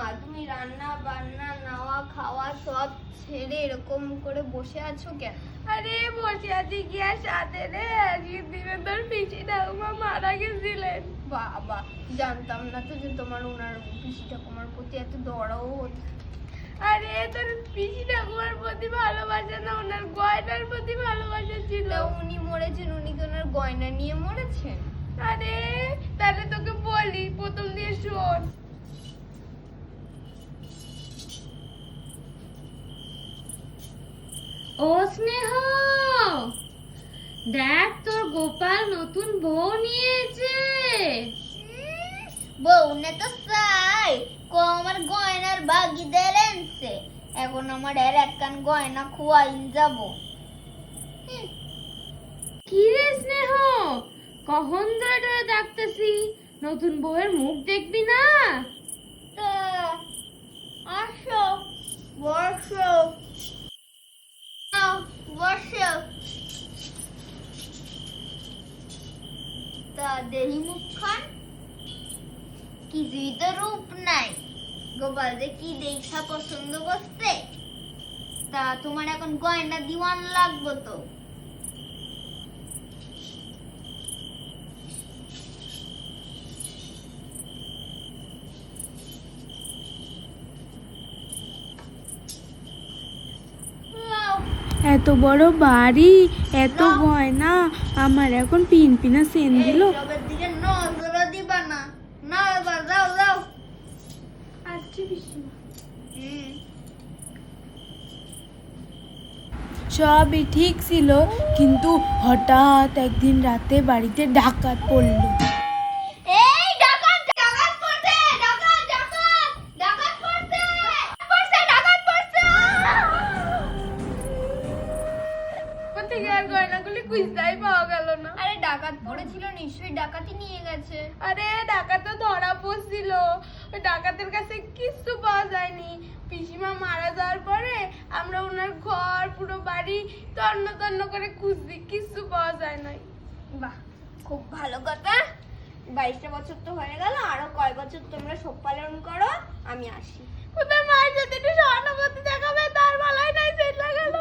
মা, তুমি রান্না বান্না নাওয়া খাওয়া সব ছেড়ে এরকম করে বসে আছো কেন? আরে বসে আছি কি আর সাথে রে, আজকের দিনে তোর পিসি ঠাকুমা মারা গেছিলেন। বাবা, জানতাম না তো যে তোমার ওনার পিসি ঠাকুমার প্রতি এত দরাও হতো। আরে তোর পিসি ঠাকুমার প্রতি ভালোবাসা না, ওনার গয়নার প্রতি ভালোবাসা ছিল। তা উনি মরেছেন, উনি কি ওনার গয়না নিয়ে মরেছেন? আরে তাহলে তোকে বলি, প্রথম দিয়ে শোন। ও স্নেহ, দেখ তোর গোপাল নতুন বউ নিয়েছে। বউ না তো চাই আমার গয়নার বাগিদের এনেছে, এখন আমার এর একখান গয়না খুয়াইন যাব। কি রে স্নেহ, কখন ধরে ধরে ডাকতেছি, নতুন বউয়ের মুখ দেখবি না? তা আসো, বসো, বসো। তা দেহি মুখখান, কিছুই তো রূপ নাই। গোপাল যে কি দেখা পছন্দ করছে। তা তোমার এখন গয়না দিওয়ান লাগবো তো। এত বড় বাড়ি, এত গয়না, আমার এখন পিনপিনা সেন দিল। সবের দিকে নজর দিবা না। না এবার যাও যাও। আচ্ছা পিসিমা। সবই ঠিক ছিল, কিন্তু হঠাৎ একদিন রাতে বাড়িতে ডাকাত পড়লো। এই ডাকাত, ডাকাত পড়ছে, ডাকাত, ডাকাত, ডাকাত পড়ছে, পড়ছে, ডাকাত পড়ছে। কোথেকে আর গয়নাগুলি খুঁজতেই পাওয়া গেল না। আরে ডাকাত পড়েছিল, নিশ্চয়ই ডাকাতি নিয়ে গেছে। আরে ডাকাত তো ধরা পড়ছিল, ওই ডাকাতের কাছে কিচ্ছু পাওয়া যায়নি। পিসিমা মারা যাওয়ার পরে আমরা ওনার ঘর পুরো বাড়ি তন্ন তন্ন করে খুঁজছি, কিচ্ছু পাওয়া যায় নাই। বাহ, খুব ভালো কথা। 22টা বছর তো হয়ে গেল, আরো কয় বছর তোমরা শোক পালন করো, আমি আসি। কোথায় মায়ের সাথে একটু সহানুভূতি দেখাবে, তার ভালোই নাই সেটা গেল।